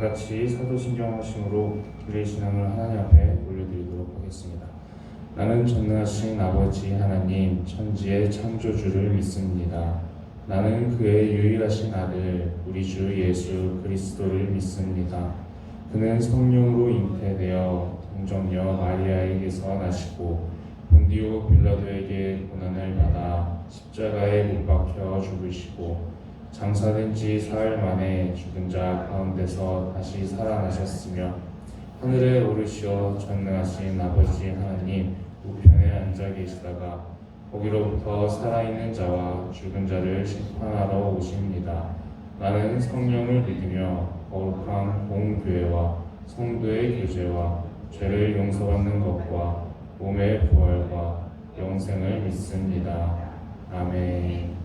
같이 사도신경하심으로 우리의 신앙을 하나님 앞에 올려드리도록 하겠습니다. 나는 전능하신 아버지 하나님 천지의 창조주를 믿습니다. 나는 그의 유일하신 아들 우리 주 예수 그리스도를 믿습니다. 그는 성령으로 잉태되어 동정녀 마리아에게서 나시고 본디오 빌라도에게 고난을 받아 십자가에 못 박혀 죽으시고 장사된 지 사흘 만에 죽은 자 가운데서 다시 살아나셨으며 하늘에 오르시어 전능하신 아버지 하나님 우편에 앉아 계시다가 거기로부터 살아있는 자와 죽은 자를 심판하러 오십니다. 나는 성령을 믿으며 거룩한 공교회와 성도의 교제와 죄를 용서받는 것과 몸의 부활과 영생을 믿습니다. 아멘.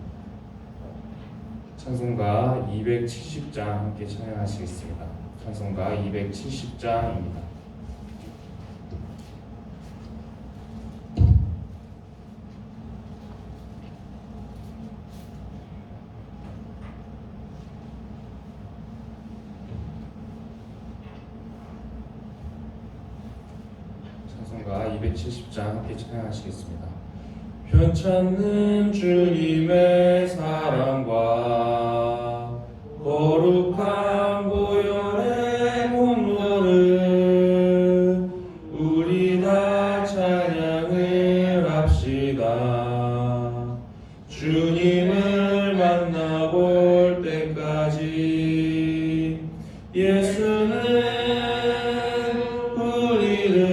찬송가 270장 함께 찬양하시겠습니다. 찬송가 270장입니다. 찬송가 270장 함께 찬양하시겠습니다. 편찮는 주님의 사랑과 거룩한 보혈의 공로를 우리 다 찬양을 합시다. 주님을 만나볼 때까지 예수는 우리를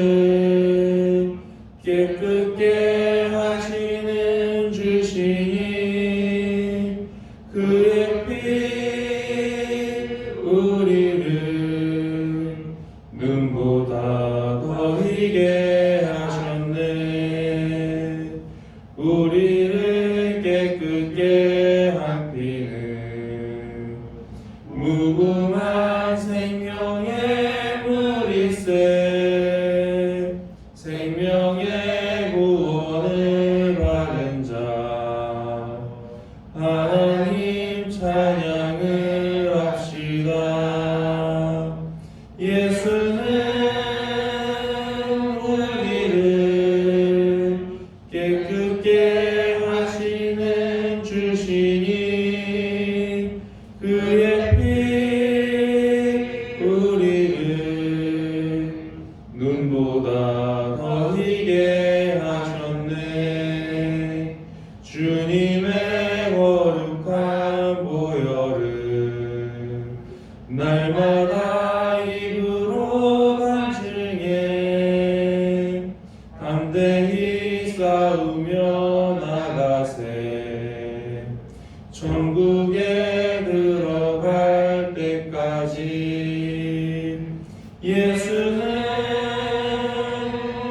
깨끗게 하시는 주시니 그의 피 우리를 눈보다 더 희게 하셨네. 우리를 깨끗게 한 피는 무궁한 생명의 물일세. 생명의 구원을 받은 자 하나님 찬양을 합시다. 예수는 우리를 깨끗게 하시는 주시니 그의 피 우리를 눈보다 더 희게 하셨네. 주님의 거룩한 보혈을 날마다 입으로 간증해 담대히 싸우며 나가세. 천국에 들어갈 때까지 예수는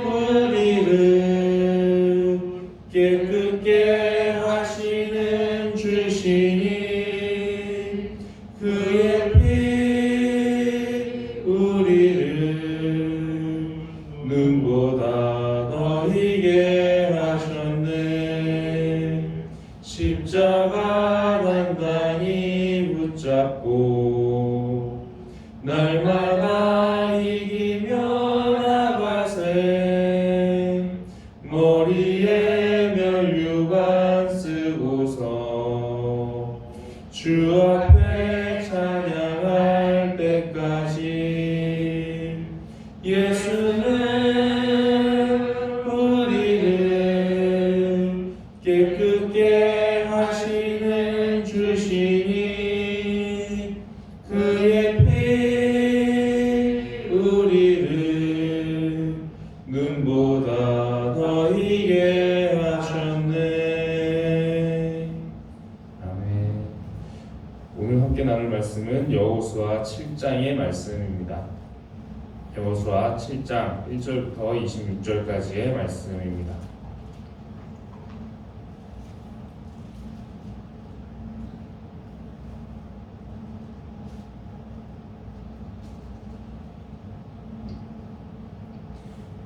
우리를 깨끗게 하시는 주시니 그의 피 우리를 눈보다 더 희게 하셨네. 십자가 단단히 붙잡고 날마다 이기며 나가세. 머리에 면류관 쓰고서 주 앞에 찬양할 때까지 예수는 우리를 깨끗게 하시는 주시니 그의 피 우리를 눈보다 더 희게 하셨네. 아멘. 오늘 함께 나눌 말씀은 여호수아 7장의 말씀입니다. 여호수아 7장 1절부터 26절까지의 말씀입니다.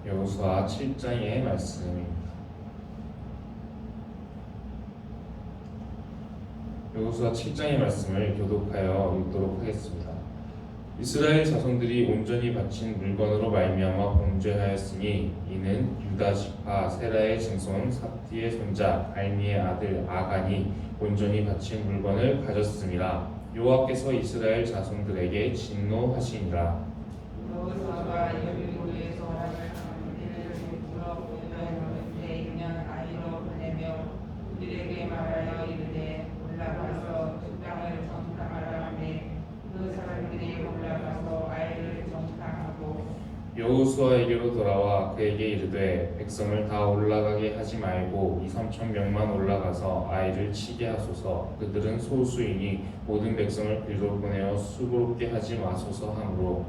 여호수아 7장의 말씀입니다. 여호수아 7장의 말씀을 교독하여 읽도록 하겠습니다. 이스라엘 자손들이 온전히 바친 물건으로 말미암아 범죄하였으니 이는 유다 지파 세라의 증손 삽디의 손자 알미의 아들 아간이 온전히 바친 물건을 가졌음이라. 여호와께서 이스라엘 자손들에게 진노하시니라. 여호수아가 여리고에서 하나님의 물어보는데 있는 아이로 보내며 그들에게 말하여 이르되 올라가서 그 땅을 정탐하라 하매 그 사람들이 올라가서 아이를 정탐하고 여호수아에게로 돌아와 그에게 이르되 백성을 다 올라가게 하지 말고 2~3천 명만 올라가서 아이를 치게 하소서. 그들은 소수이니 모든 백성을 길로 보내어 수고롭게 하지 마소서 하므로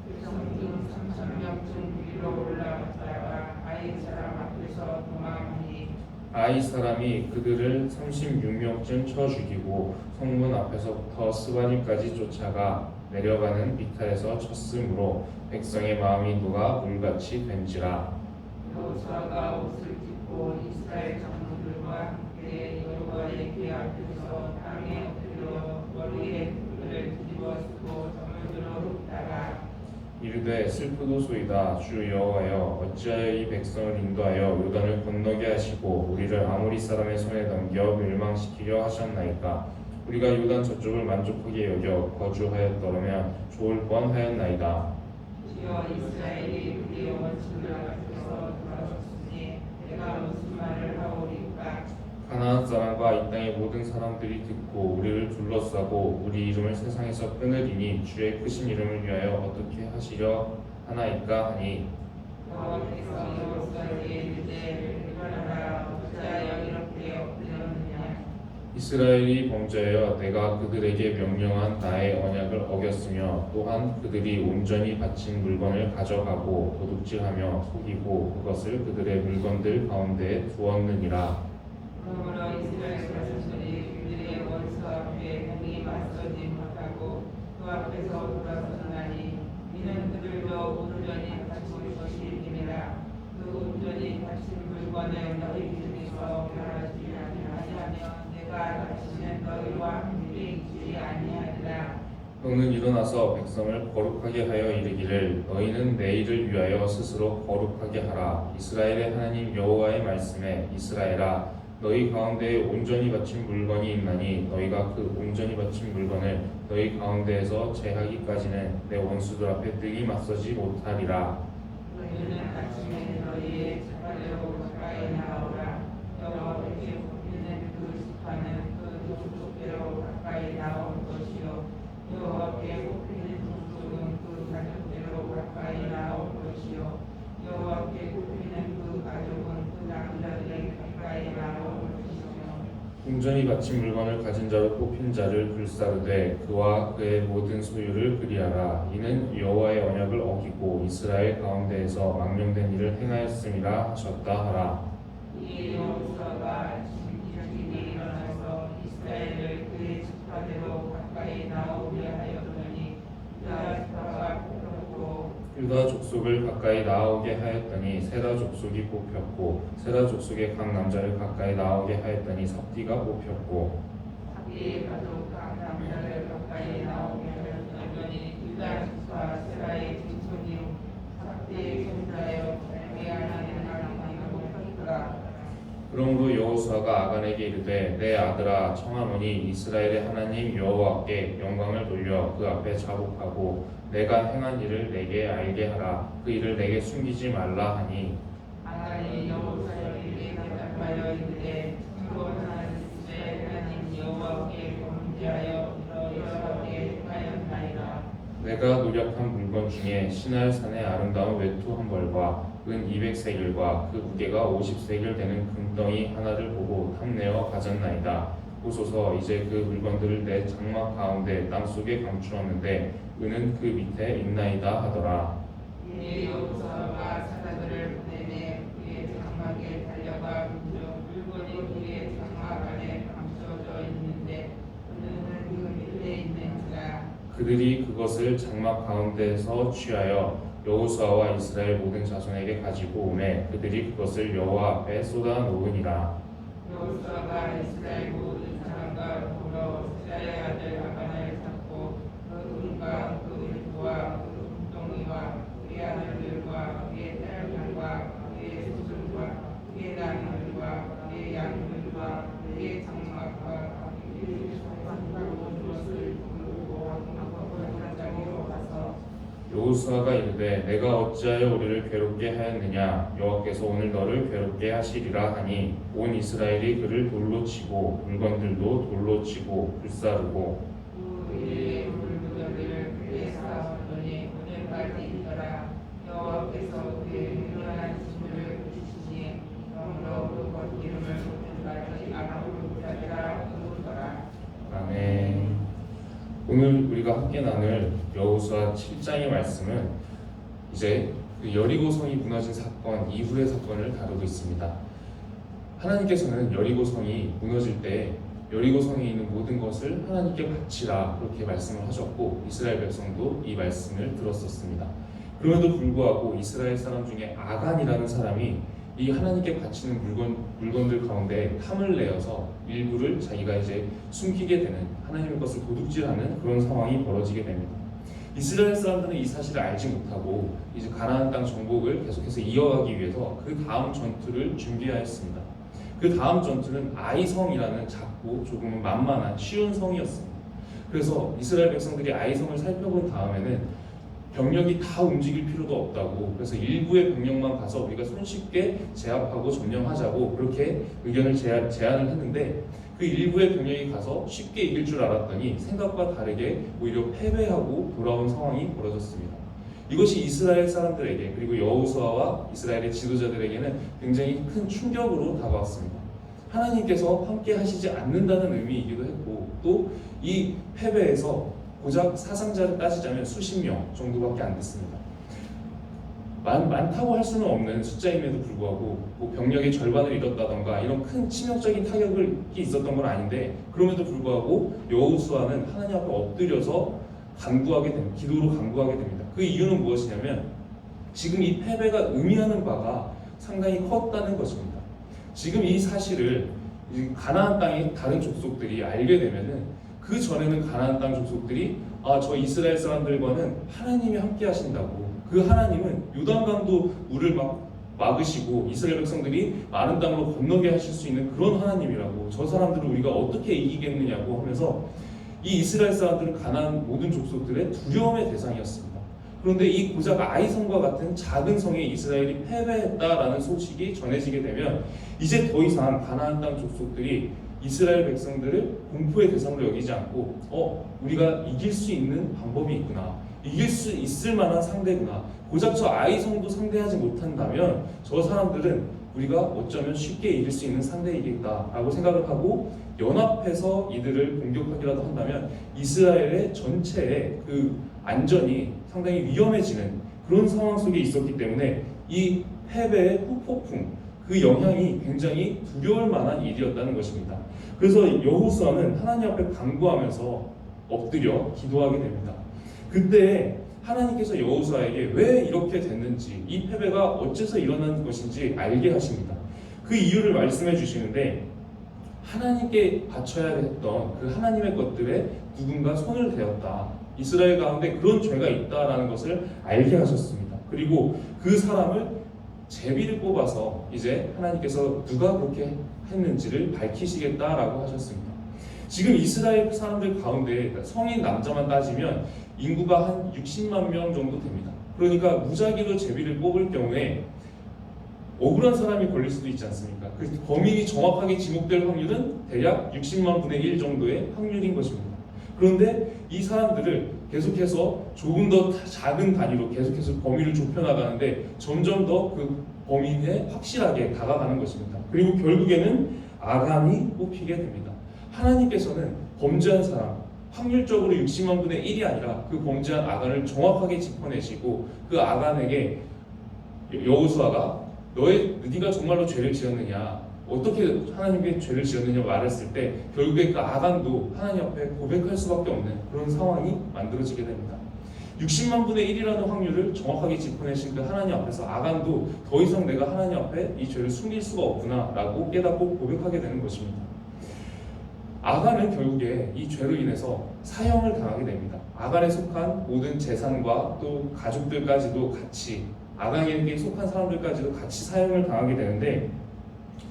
백성중 3,000명쯤 위로 올라갔다가 아이 사람 앞에서 도망하니 아이 사람이 그들을 36명쯤 쳐 죽이고 성문 앞에서부터 스바림까지 쫓아가 내려가는 비탈에서 쳤으므로 백성의 마음이 녹아 물같이 된지라. 여호수아가 옷을 찢고 이스라엘 장로들과 함께 여호와의 궤 앞에서 땅에 엎드려 머리에 그들을 뒤집어 쓰고 저물들어 눕다가 이르되 슬프도소이다. 주 여호와여, 어찌하여 이 백성을 인도하여 요단을 건너게 하시고 우리를 아모리 사람의 손에 넘겨 멸망시키려 하셨나이까. 우리가 요단 저쪽을 만족하게 여겨 거주하였더라면 좋을 뻔하였나이다. 주여 이스라엘이 우리의 원수들 앞에서 돌아섰으니 내가 무슨 말을 하오리까. 가나안 사람과 이 땅의 모든 사람들이 듣고 우리를 둘러싸고 우리 이름을 세상에서 끊으리니 주의 크신 이름을 위하여 어떻게 하시려 하나이까 하니 여호와께서 여호수아에게 이르되 일어나라 어찌하여 이렇게 엎드렸느냐. 이스라엘이 범죄하여 내가 그들에게 명령한 나의 언약을 어겼으며 또한 그들이 온전히 바친 물건을 가져가고 도둑질하며 속이고 그것을 그들의 물건들 가운데에 두었느니라. 그러므로 이스라엘 자손들이 그들의 원수 앞에 능히 맞서지 못하고 그 앞에서 돌아서나니 이는 그들도 온전히 바친 것임이니라. 그 온전히 바친 물건을 너희 중에서 멸하지 아니하면 내가 다시는 너희와 함께 있지 아니하리라. 너는 일어나서 백성을 거룩하게 하여 이르기를 너희는 내 일을 위하여 스스로 거룩하게 하라. 이스라엘의 하나님 여호와의 말씀에 이스라엘아 너희 가운데에 온전히 바친 물건이 있나니 너희가 그 온전히 바친 물건을 너희 가운데에서 제하기까지는 내 원수들 앞에 능히 맞서지 못하리라. 너희는 아침에 너희의 자발로 가까이 나오라. 여호와께 뽑히는 그 지파는 그 족속대로 가까이 나올 것이요 여호와께 뽑히는 족속은 그 가족대로 가까이 나올 것이요 여호와께 뽑히는 그 가족은 그 남자들의 가까이 나올 것이요. 온전히 바친 물건을 가진 자로 뽑힌 자를 불사르되 그와 그의 모든 소유를 그리하라. 이는 여호와의 언약을 어기고 이스라엘 가운데에서 망령된 일을 행하였음이라 하셨다 하라. 이에 여호수아가 일찍이 일어나서 이스라엘을 그의 지파대로 가까이 나오게 하였더니 유다 지파가 뽑혔고 유다 족속을 가까이 나오게 하였더니 세라 족속이 뽑혔고 세라 족속의 각 남자를 가까이 나오게 하였더니 삽디가 뽑혔고 삽디의 가족 각 남자를 가까이 나오게 하였더니 유다 지파 세라의 증손이 삽디의 손자여 미안하는 하나님을 뽑혔더라. 그러므로 여호수아가 아간에게 이르되 내 아들아 청하노니 이스라엘의 하나님 여호와께 영광을 돌려 그 앞에 자복하고 내가 행한 일을 내게 알게 하라. 그 일을 내게 숨기지 말라 하니 아간이 여호수아에게 대답하여 이르되 충고하는 이스라엘 하나님 여호와께 범죄하여 이러이러하게 행하였나이다. 내가 노력한 물건 중에 시날 산의 아름다운 외투 한 벌과 은 200세겔과 그 무게가 50세겔 되는 금덩이 하나를 보고 탐내어 가졌나이다. 보소서 이제 그 물건들을 내 장막 가운데 땅속에 감추었는데 은은 그 밑에 있나이다 하더라. 이에 여호수아가 사자들을 보내매 그의 장막에 달려가 물건이 그의 장막 안에 감춰져 있는데 은은 그 밑에 있는지라. 그들이 그것을 장막 가운데서 취하여 여호수아와 이스라엘 모든 자손에게 가지고 오매 그들이 그것을 여호와 앞에 쏟아 놓으니라. 여호수아가 이스라엘 모든 사람과 더불어 세라의 아들 아간을 잡고 그 은과 그 여호수아가 이르되 내가 어찌하여 우리를 괴롭게 하였느냐 여호와께서 오늘 너를 괴롭게 하시리라 하니 온 이스라엘이 그를 돌로 치고 물건들도 돌로 치고 불사르고 그의 물무더기를 그의 쌓았더니 오늘까지 있더라. 여호와께서 그의 유명한 진물을 붙이시니 그러므로 그 겉기름을 오늘까지 아람으로 붙잡으라 그러더라. 아멘. 오늘 우리가 함께 나눌 여호수아 7장의 말씀은 이제 그 여리고성이 무너진 사건 이후의 사건을 다루고 있습니다. 하나님께서는 여리고성이 무너질 때 여리고성에 있는 모든 것을 하나님께 바치라 그렇게 말씀을 하셨고 이스라엘 백성도 이 말씀을 들었었습니다. 그럼에도 불구하고 이스라엘 사람 중에 아간이라는 사람이 이 하나님께 바치는 물건들 가운데 탐을 내어서 일부를 자기가 이제 숨기게 되는 하나님의 것을 도둑질하는 그런 상황이 벌어지게 됩니다. 이스라엘 사람들은 이 사실을 알지 못하고 이제 가나안 땅 정복을 계속해서 이어가기 위해서 그 다음 전투를 준비하였습니다. 그 다음 전투는 아이성이라는 작고 조금은 만만한 쉬운 성이었습니다. 그래서 이스라엘 백성들이 아이성을 살펴본 다음에는 병력이 다 움직일 필요도 없다고 그래서 일부의 병력만 가서 우리가 손쉽게 제압하고 점령하자고 그렇게 의견을 제안을 했는데 그 일부의 병력이 가서 쉽게 이길 줄 알았더니 생각과 다르게 오히려 패배하고 돌아온 상황이 벌어졌습니다. 이것이 이스라엘 사람들에게 그리고 여호수아와 이스라엘의 지도자들에게는 굉장히 큰 충격으로 다가왔습니다. 하나님께서 함께 하시지 않는다는 의미이기도 했고 또 이 패배에서 고작 사상자를 따지자면 수십 명 정도밖에 안 됐습니다. 많다고 할 수는 없는 숫자임에도 불구하고 뭐 병력의 절반을 잃었다던가 이런 큰 치명적인 타격이 있었던 건 아닌데 그럼에도 불구하고 여호수아는 하나님 앞에 엎드려서 기도로 간구하게 됩니다. 그 이유는 무엇이냐면 지금 이 패배가 의미하는 바가 상당히 컸다는 것입니다. 지금 이 사실을 가나안 땅의 다른 족속들이 알게 되면은 그 전에는 가나안 땅 족속들이 저 이스라엘 사람들과는 하나님이 함께 하신다고 그 하나님은 요단강도 물을 막으시고 이스라엘 백성들이 마른 땅으로 건너게 하실 수 있는 그런 하나님이라고 저 사람들을 우리가 어떻게 이기겠느냐고 하면서 이 이스라엘 사람들은 가나안 모든 족속들의 두려움의 대상이었습니다. 그런데 이 고작 아이성과 같은 작은 성에 이스라엘이 패배했다라는 소식이 전해지게 되면 이제 더 이상 가나안 땅 족속들이 이스라엘 백성들을 공포의 대상으로 여기지 않고 우리가 이길 수 있는 방법이 있구나, 이길 수 있을 만한 상대구나, 고작 저 아이성도 상대하지 못한다면 저 사람들은 우리가 어쩌면 쉽게 이길 수 있는 상대이겠다라고 생각을 하고 연합해서 이들을 공격하기라도 한다면 이스라엘의 전체의 그 안전이 상당히 위험해지는 그런 상황 속에 있었기 때문에 이 패배의 후폭풍 그 영향이 굉장히 두려울 만한 일이었다는 것입니다. 그래서 여호수아는 하나님 앞에 간구하면서 엎드려 기도하게 됩니다. 그때 하나님께서 여호수아에게 왜 이렇게 됐는지 이 패배가 어째서 일어난 것인지 알게 하십니다. 그 이유를 말씀해 주시는데 하나님께 바쳐야 했던 그 하나님의 것들에 누군가 손을 대었다. 이스라엘 가운데 그런 죄가 있다라는 것을 알게 하셨습니다. 그리고 그 사람을 제비를 뽑아서 이제 하나님께서 누가 그렇게 했는지를 밝히시겠다라고 하셨습니다. 지금 이스라엘 사람들 가운데 성인 남자만 따지면 인구가 한 60만 명 정도 됩니다. 그러니까 무작위로 제비를 뽑을 경우에 억울한 사람이 걸릴 수도 있지 않습니까? 그 범인이 정확하게 지목될 확률은 대략 60만 분의 1 정도의 확률인 것입니다. 그런데 이 사람들을 계속해서 조금 더 작은 단위로 계속해서 범위를 좁혀나가는데 점점 더 그 범인에 확실하게 다가가는 것입니다. 그리고 결국에는 아간이 뽑히게 됩니다. 하나님께서는 범죄한 사람, 확률적으로 60만 분의 1이 아니라 그 범죄한 아간을 정확하게 짚어내시고 그 아간에게 여호수아가 네가 정말로 죄를 지었느냐, 어떻게 하나님께 죄를 지었느냐 말했을 때 결국에 그 아간도 하나님 앞에 고백할 수밖에 없는 그런 상황이 만들어지게 됩니다. 60만 분의 1이라는 확률을 정확하게 짚어내신 그 하나님 앞에서 아간도 더 이상 내가 하나님 앞에 이 죄를 숨길 수가 없구나 라고 깨닫고 고백하게 되는 것입니다. 아간은 결국에 이 죄로 인해서 사형을 당하게 됩니다. 아간에 속한 모든 재산과 또 가족들까지도 같이 아간에게 속한 사람들까지도 같이 사형을 당하게 되는데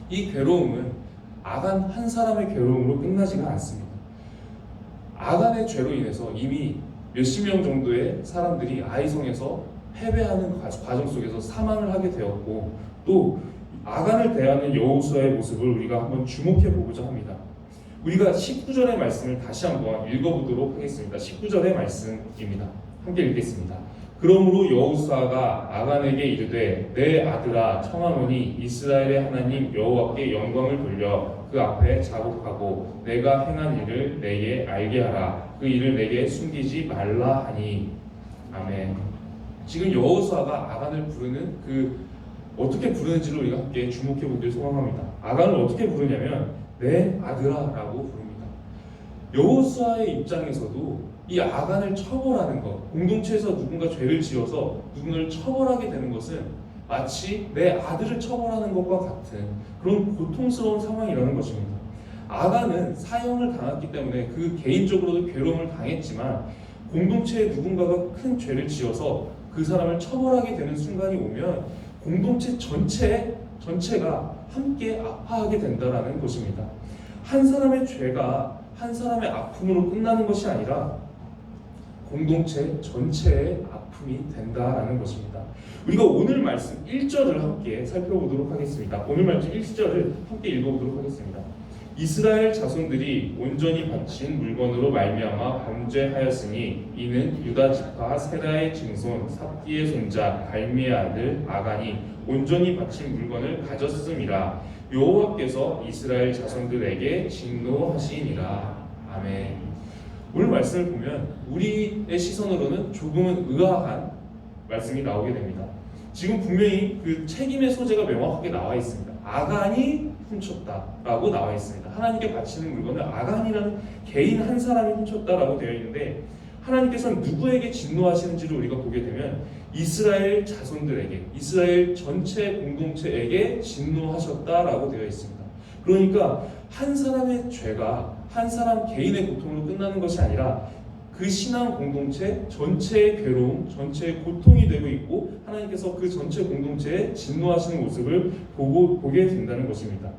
이 괴로움은 아간 한 사람의 괴로움으로 끝나지가 않습니다. 아간의 죄로 인해서 이미 몇십 명 정도의 사람들이 아이성에서 패배하는 과정 속에서 사망을 하게 되었고, 또 아간을 대하는 여호수아의 모습을 우리가 한번 주목해 보고자 합니다. 우리가 19절의 말씀을 다시 한번 읽어보도록 하겠습니다. 19절의 말씀입니다. 함께 읽겠습니다. 그러므로 여호수아가 아간에게 이르되 내 아들아 청하노니 이스라엘의 하나님 여호와께 영광을 돌려 그 앞에 자복하고 내가 행한 일을 내게 알게 하라. 그 일을 내게 숨기지 말라 하니. 아멘. 지금 여호수아가 아간을 부르는 어떻게 부르는지를 우리가 함께 주목해 보길 소망합니다. 아간을 어떻게 부르냐면 내 아들아라고 부릅니다. 여호수아의 입장에서도 이 아간을 처벌하는 것, 공동체에서 누군가 죄를 지어서 누군가를 처벌하게 되는 것은 마치 내 아들을 처벌하는 것과 같은 그런 고통스러운 상황이라는 것입니다. 아간은 사형을 당했기 때문에 그 개인적으로도 괴로움을 당했지만, 공동체에 누군가가 큰 죄를 지어서 그 사람을 처벌하게 되는 순간이 오면 공동체 전체가 함께 아파하게 된다라는 것입니다. 한 사람의 죄가 한 사람의 아픔으로 끝나는 것이 아니라 공동체 전체의 아픔이 된다라는 것입니다. 우리가 오늘 말씀 1절을 함께 살펴보도록 하겠습니다. 오늘 말씀 1절을 함께 읽어보도록 하겠습니다. 이스라엘 자손들이 온전히 바친 물건으로 말미암아 범죄하였으니 이는 유다 지파 세라의 증손 삽디의 손자 갈미의 아들 아간이 온전히 바친 물건을 가졌음이라. 여호와께서 이스라엘 자손들에게 진노하시니라. 아멘. 오늘 말씀을 보면 우리의 시선으로는 조금은 의아한 말씀이 나오게 됩니다. 지금 분명히 그 책임의 소재가 명확하게 나와 있습니다. 아간이 훔쳤다라고 나와 있습니다. 하나님께 바치는 물건을 아간이라는 개인 한 사람이 훔쳤다라고 되어 있는데, 하나님께서는 누구에게 진노하시는지를 우리가 보게 되면 이스라엘 자손들에게, 이스라엘 전체 공동체에게 진노하셨다라고 되어 있습니다. 그러니까 한 사람의 죄가 한 사람 개인의 고통으로 끝나는 것이 아니라 그 신앙 공동체 전체의 괴로움, 전체의 고통이 되고 있고, 하나님께서 그 전체 공동체에 진노하시는 모습을 보게 된다는 것입니다.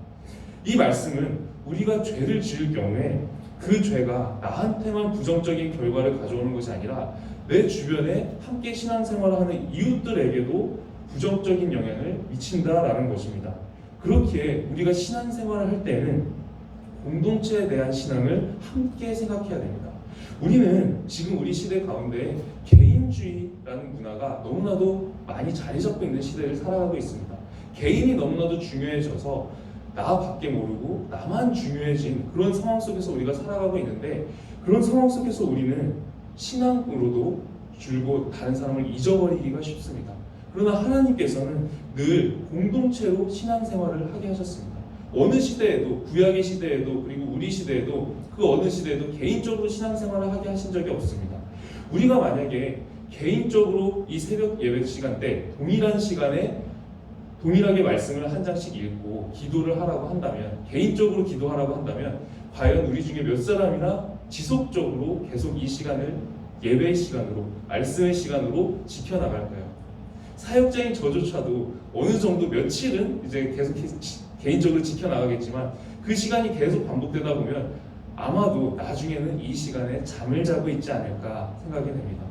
이 말씀은 우리가 죄를 지을 경우에 그 죄가 나한테만 부정적인 결과를 가져오는 것이 아니라 내 주변에 함께 신앙생활을 하는 이웃들에게도 부정적인 영향을 미친다라는 것입니다. 그렇기에 우리가 신앙생활을 할 때는 공동체에 대한 신앙을 함께 생각해야 됩니다. 우리는 지금 우리 시대 가운데 개인주의라는 문화가 너무나도 많이 자리 잡고 있는 시대를 살아가고 있습니다. 개인이 너무나도 중요해져서 나밖에 모르고 나만 중요해진 그런 상황 속에서 우리가 살아가고 있는데, 그런 상황 속에서 우리는 신앙으로도 줄곧 다른 사람을 잊어버리기가 쉽습니다. 그러나 하나님께서는 늘 공동체로 신앙생활을 하게 하셨습니다. 어느 시대에도, 구약의 시대에도 그리고 우리 시대에도, 그 어느 시대에도 개인적으로 신앙생활을 하게 하신 적이 없습니다. 우리가 만약에 개인적으로 이 새벽 예배 시간대 동일한 시간에 동일하게 말씀을 한 장씩 읽고 기도를 하라고 한다면, 개인적으로 기도하라고 한다면 과연 우리 중에 몇 사람이나 지속적으로 계속 이 시간을 예배의 시간으로, 말씀의 시간으로 지켜나갈까요? 사역자인 저조차도 어느 정도 며칠은 이제 계속 개인적으로 지켜나가겠지만, 그 시간이 계속 반복되다 보면 아마도 나중에는 이 시간에 잠을 자고 있지 않을까 생각이 됩니다.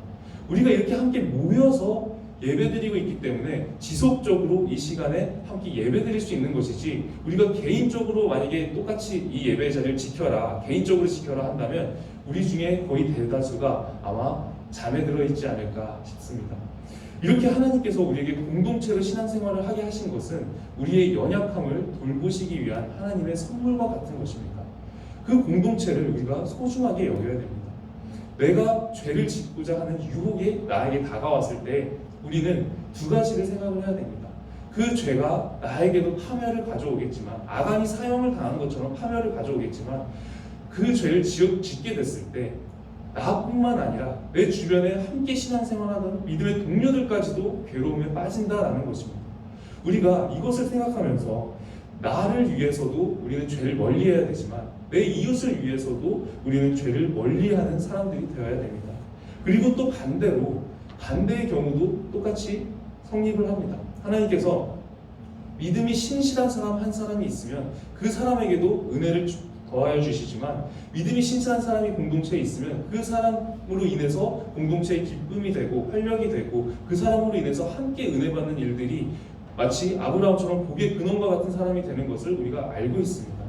우리가 이렇게 함께 모여서 예배드리고 있기 때문에 지속적으로 이 시간에 함께 예배드릴 수 있는 것이지, 우리가 개인적으로 만약에 똑같이 이 예배의 자리를 지켜라, 개인적으로 지켜라 한다면 우리 중에 거의 대다수가 아마 잠에 들어있지 않을까 싶습니다. 이렇게 하나님께서 우리에게 공동체로 신앙생활을 하게 하신 것은 우리의 연약함을 돌보시기 위한 하나님의 선물과 같은 것입니다. 그 공동체를 우리가 소중하게 여겨야 됩니다. 내가 죄를 짓고자 하는 유혹이 나에게 다가왔을 때 우리는 두 가지를 생각을 해야 됩니다. 그 죄가 나에게도 파멸을 가져오겠지만, 아간이 사형을 당한 것처럼 파멸을 가져오겠지만, 그 죄를 짓게 됐을 때 나뿐만 아니라 내 주변에 함께 신앙생활하던 믿음의 동료들까지도 괴로움에 빠진다라는 것입니다. 우리가 이것을 생각하면서 나를 위해서도 우리는 죄를 멀리해야 되지만, 내 이웃을 위해서도 우리는 죄를 멀리하는 사람들이 되어야 됩니다. 그리고 또 반대의 경우도 똑같이 성립을 합니다. 하나님께서 믿음이 신실한 사람 한 사람이 있으면 그 사람에게도 은혜를 더하여 주시지만 믿음이 신실한 사람이 공동체에 있으면 그 사람으로 인해서 공동체의 기쁨이 되고 활력이 되고 그 사람으로 인해서 함께 은혜 받는 일들이 마치 아브라함처럼 복의 근원과 같은 사람이 되는 것을 우리가 알고 있습니다.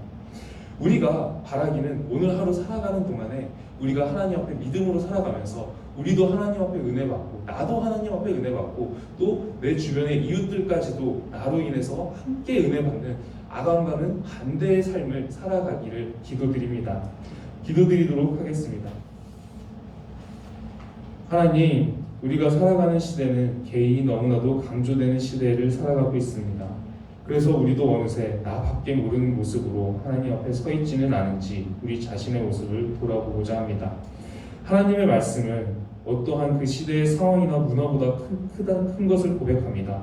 우리가 바라기는 오늘 하루 살아가는 동안에 우리가 하나님 앞에 믿음으로 살아가면서 우리도 하나님 앞에 은혜 받고 나도 하나님 앞에 은혜 받고 또 내 주변의 이웃들까지도 나로 인해서 함께 은혜 받는 아담과는 반대의 삶을 살아가기를 기도드립니다. 기도드리도록 하겠습니다. 하나님, 우리가 살아가는 시대는 개인이 너무나도 강조되는 시대를 살아가고 있습니다. 그래서 우리도 어느새 나밖에 모르는 모습으로 하나님 앞에 서 있지는 않은지 우리 자신의 모습을 돌아보고자 합니다. 하나님의 말씀은 어떠한 그 시대의 상황이나 문화보다 큰 것을 고백합니다.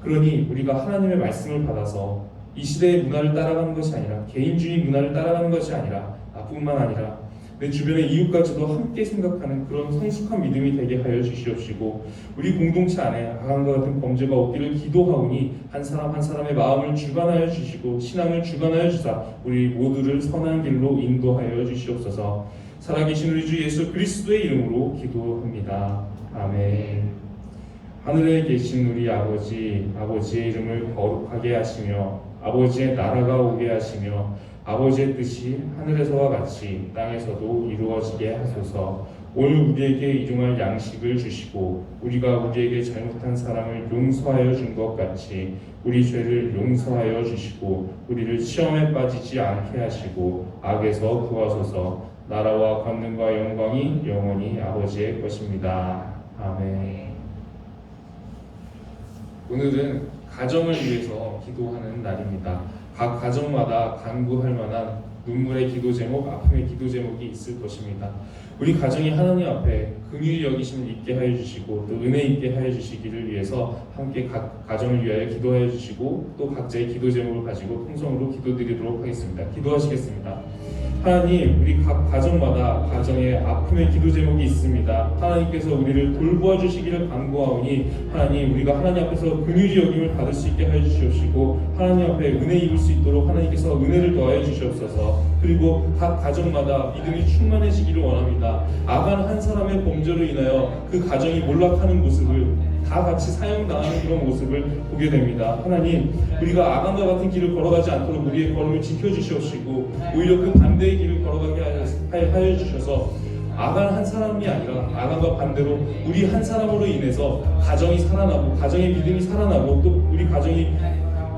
그러니 우리가 하나님의 말씀을 받아서 이 시대의 문화를 따라가는 것이 아니라 개인주의 문화를 따라가는 것이 아니라 나뿐만 아니라 내 주변의 이웃까지도 함께 생각하는 그런 성숙한 믿음이 되게 하여 주시옵시고 우리 공동체 안에 아간과 같은 범죄가 없기를 기도하오니 한 사람 한 사람의 마음을 주관하여 주시고 신앙을 주관하여 주사 우리 모두를 선한 길로 인도하여 주시옵소서. 살아계신 우리 주 예수 그리스도의 이름으로 기도합니다. 아멘. 하늘에 계신 우리 아버지, 아버지의 이름을 거룩하게 하시며 아버지의 나라가 오게 하시며 아버지의 뜻이 하늘에서와 같이 땅에서도 이루어지게 하소서. 오늘 우리에게 일용할 양식을 주시고 우리가 우리에게 잘못한 사람을 용서하여 준 것 같이 우리 죄를 용서하여 주시고 우리를 시험에 빠지지 않게 하시고 악에서 구하소서. 나라와 권능과 영광이 영원히 아버지의 것입니다. 아멘. 오늘은 가정을 위해서 기도하는 날입니다. 각 가정마다 간구할 만한 눈물의 기도 제목, 아픔의 기도 제목이 있을 것입니다. 우리 가정이 하나님 앞에 긍휼히 여기심을 있게 하여 주시고 또 은혜 있게 하여 주시기를 위해서 함께 각 가정을 위하여 기도하여 주시고 또 각자의 기도 제목을 가지고 통성으로 기도드리도록 하겠습니다. 기도하시겠습니다. 하나님, 우리 각 가정마다 가정에 아픔의 기도 제목이 있습니다. 하나님께서 우리를 돌보아 주시기를 간구하오니 하나님, 우리가 하나님 앞에서 긍휼히 여김을 받을 수 있게 하여 주시옵시고 하나님 앞에 은혜 입을 수 있도록 하나님께서 은혜를 더하여 주시옵소서. 그리고 각 가정마다 믿음이 충만해지기를 원합니다. 아간 한 사람의 범죄로 인하여 그 가정이 몰락하는 모습을 다 같이 사형당하는 그런 모습을 보게 됩니다. 하나님, 우리가 아간과 같은 길을 걸어가지 않도록 우리의 걸음을 지켜주시옵시고 오히려 그 반대의 길을 걸어가게 하여 주셔서 아간 한 사람이 아니라 아간과 반대로 우리 한 사람으로 인해서 가정이 살아나고 가정의 믿음이 살아나고 또 우리 가정이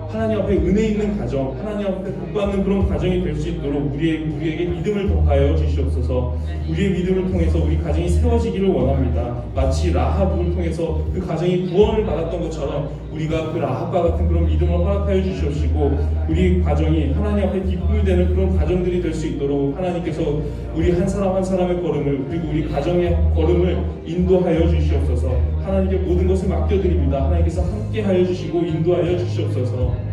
하나님 앞에 은혜 있는 가정, 하나님 앞에 복받는 그런 가정이 될 수 있도록 우리에게 믿음을 더하여 주시옵소서. 우리의 믿음을 통해서 우리 가정이 세워지기를 원합니다. 마치 라합을 통해서 그 가정이 구원을 받았던 것처럼 우리가 그 라합과 같은 그런 믿음을 허락하여 주시옵시고 우리 가정이 하나님 앞에 기쁨이 되는 그런 가정들이 될 수 있도록 하나님께서 우리 한 사람 한 사람의 걸음을 그리고 우리 가정의 걸음을 인도하여 주시옵소서. 하나님께 모든 것을 맡겨드립니다. 하나님께서 함께하여 주시고 인도하여 주시옵소서.